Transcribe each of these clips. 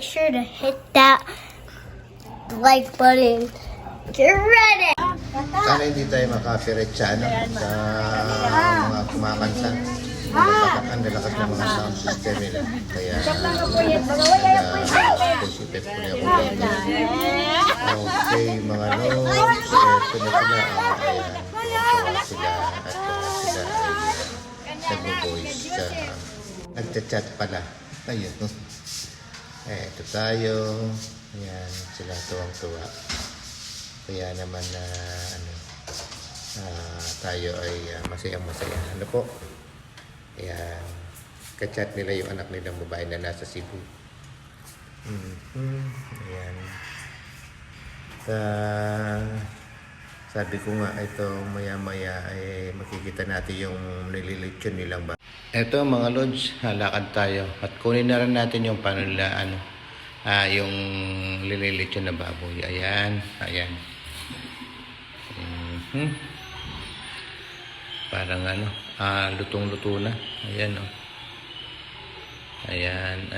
make sure to hit that like button. Get ready! Sana hindi tayo maka-copyright sa sa mga kumakanta. Ang lalakas ng mga sound system nila. Kaya sipip ko niya kung okay, mga lods. Ito na sila. Sila ay nag-voice. Nagchat-chat pala. Ayun. Ito tayo. Ayan, sila tuwang-tuwa. Kaya naman na tayo ay masayang-masaya. Ano po? Ayan. Kachat nila yung anak nilang babae na nasa Cebu. Ayan. Sabi ko nga ito maya-maya ay makikita natin yung nililitsyon nilang ba. Ito mga lods, halakad tayo at kunin na rin natin yung paano nila yung nililitsyon na baboy. Ayan, ayan. Parang lutong-luto na. Ayan Ayan.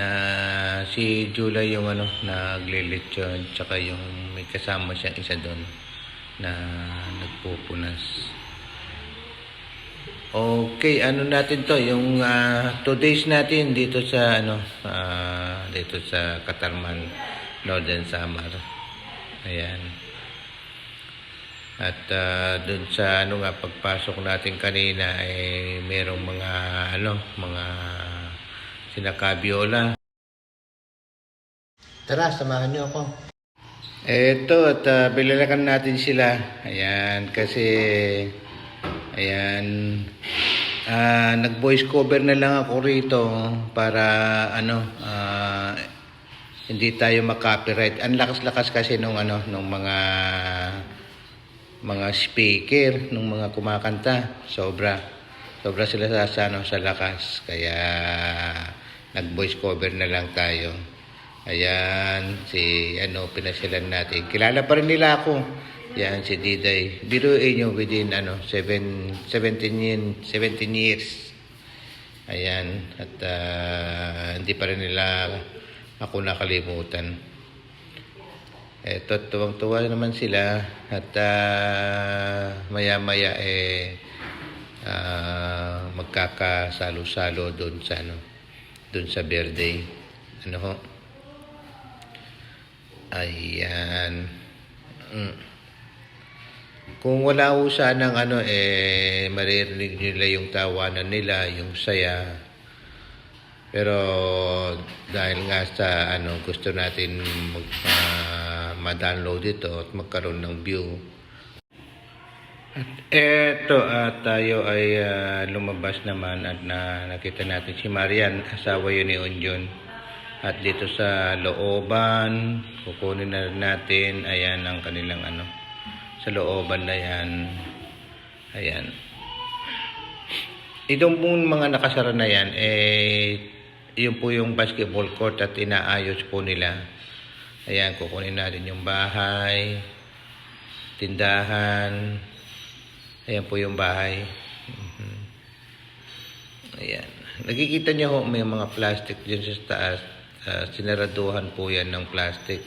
Si Julia yung naglilitsyon, tsaka yung may kasama siyang isa doon na nagpupunas. Okay, natin to yung 2 days natin dito sa dito sa Katarman, Northern Samar. Ayan. At doon sa pagpasok natin kanina ay merong mga sinakabiola. Tara, samahan niyo ako. Eto, at bilalakan natin sila. Ayan, kasi ayan, nag-voice cover na lang ako rito para hindi tayo ma-copyright. Ang lakas-lakas kasi nung mga speaker nung mga kumakanta. Sobra sila sa lakas. Kaya nag-voice cover na lang tayo. Ayan, pinasyalan natin. Kilala pa rin nila ako. Yan, si Diday. Biruin nyo within 17 years. Ayan, at hindi pa rin nila ako nakalimutan. Eto, tuwang-tuwa naman sila at maya-maya magkakasalo-salo doon sa birthday. Ayan. Kung wala ho sanang maririnig nila yung tawanan nila, yung saya. Pero dahil nga sa gusto natin ma-download ito at magkaroon ng view. At eto, tayo ay lumabas naman at nakita natin si Marian, asawa yun ni Unjon. At dito sa looban, kukunin na natin, ayan ang kanilang sa looban na yan. Ayan. Itong pong mga nakasara na yan, yun po yung basketball court at inaayos po nila. Ayan, kukunin natin yung bahay, tindahan. Ayan po yung bahay. Ayan. Nakikita niyo ho, may mga plastic dyan sa taas. Sinaraduhan po yan ng plastic.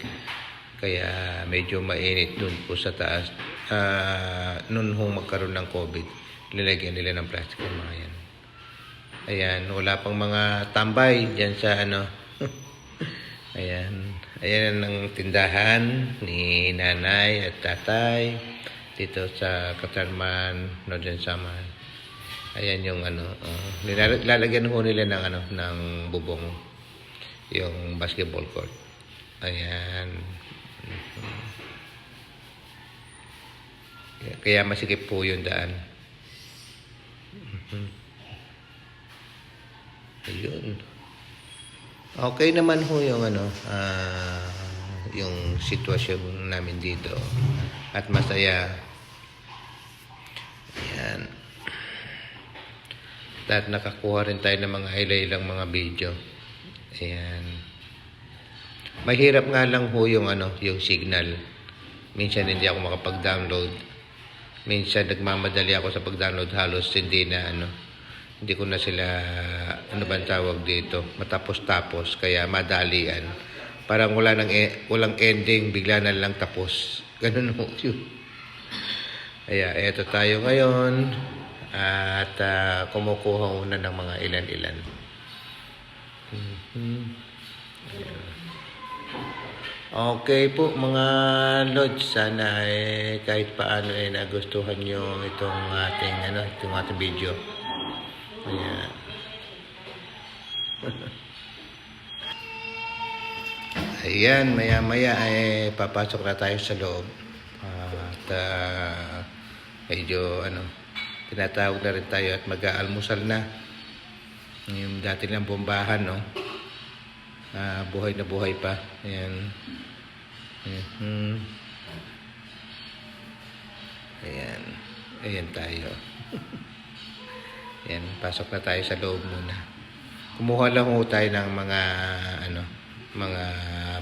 Kaya medyo mainit dun po sa taas. Noon ho magkaroon ng COVID, nilagyan nila ng plastic yung mga yan. Ayan, wala pang mga tambay dyan sa Ayan. Ayan ang tindahan ni nanay at tatay dito sa Katarman, Northern Samar. Ayan yung lalagyan ho nila ng bubong yung basketball court. Ayan. Kaya masikip po yung daan. Ayun. Okay naman ho yung yung sitwasyon namin dito. At masaya. Ayan. At nakakuha rin tayo ng mga ilang mga video. Ayan. Mahirap nga lang ho yung yung signal. Minsan hindi ako makapag-download. Minsan nagmamadali ako sa pag-download, halos hindi ko na sila, bang tawag dito, matapos-tapos, kaya madalian. Parang walang ending, bigla na lang tapos. Ganun mo yun. Kaya eto tayo ngayon at kumukuha muna ng mga ilan-ilan. Okay po mga Lods, sana kahit paano nagustuhan nyo itong ating video. Ayan. Ayan, maya-maya papasok na tayo sa loob. At medyo tinatawag na rin tayo at mag-aalmusal na. Yung dati lang bombahan, no? Buhay na buhay pa. Ayan. Ayan. Ayan tayo. Ayan, pasok na tayo sa loob muna. Kumuha lang ho tayo ng mga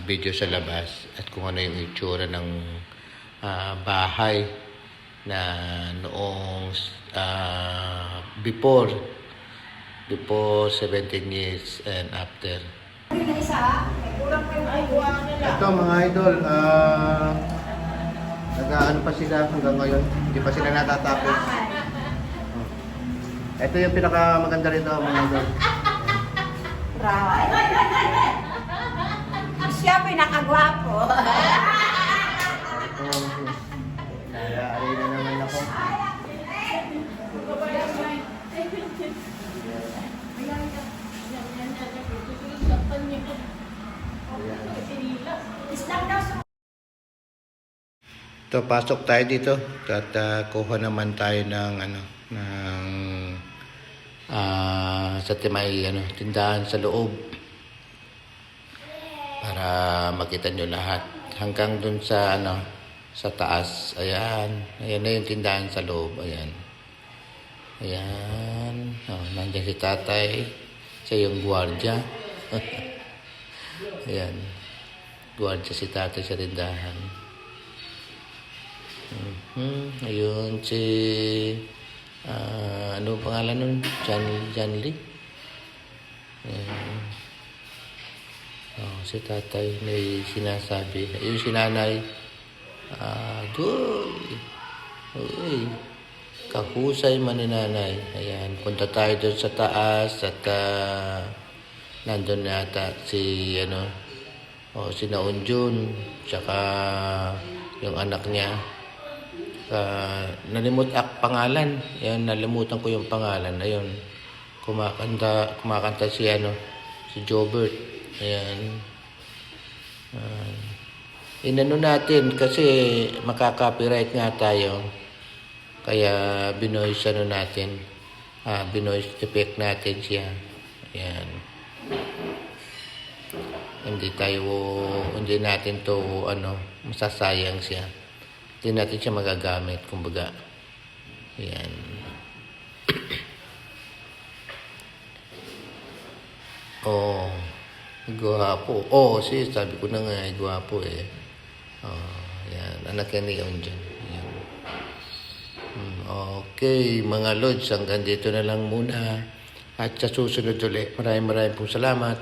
video sa labas at kung ano yung itsura ng bahay na noong before 17 years and after. Ito mga idol, nag-aano pa sila hanggang ngayon, hindi pa sila natatapos. Ito yung pinakamaganda rito mga idol. Siya pinakagwapo. Nag-aari na naman ako. Ito, pasok tayo dito at kuha naman tayo ng sa may tindahan sa loob para makita nyo lahat hanggang dun sa sa taas. Ayan na yung tindahan sa loob. Ayan, nandiyan si tatay, siya yung gwardiya. Ayan, gwardiya si tatay sa tindahan. Ayun si ano pangalan nun? John Lee. Ayan. Si tatay may sinasabi. Ayun si nanay. Uy, kahusay man ni nanay. Ayan, punta tayo doon sa taas at nandun yata si si Naunjun tsaka yung anak niya. Pangalan. Ayan, nalimutan ko yung pangalan. Ayun, kumakanta si si Jobert. Ayan. Inano natin kasi makaka-copyright nga tayo. Kaya binoise natin. Binoise effect natin siya. Ayan. Hindi natin to masasayang siya. Hindi natin siya magagamit, kumbaga. Ayan. Gwapo. Sabi ko na nga, gwapo eh. Ayan, anak yan ni Onjan. Ayan. Okay, mga Lods, hanggang dito na lang muna. At sa susunod ulit, maraming pong salamat.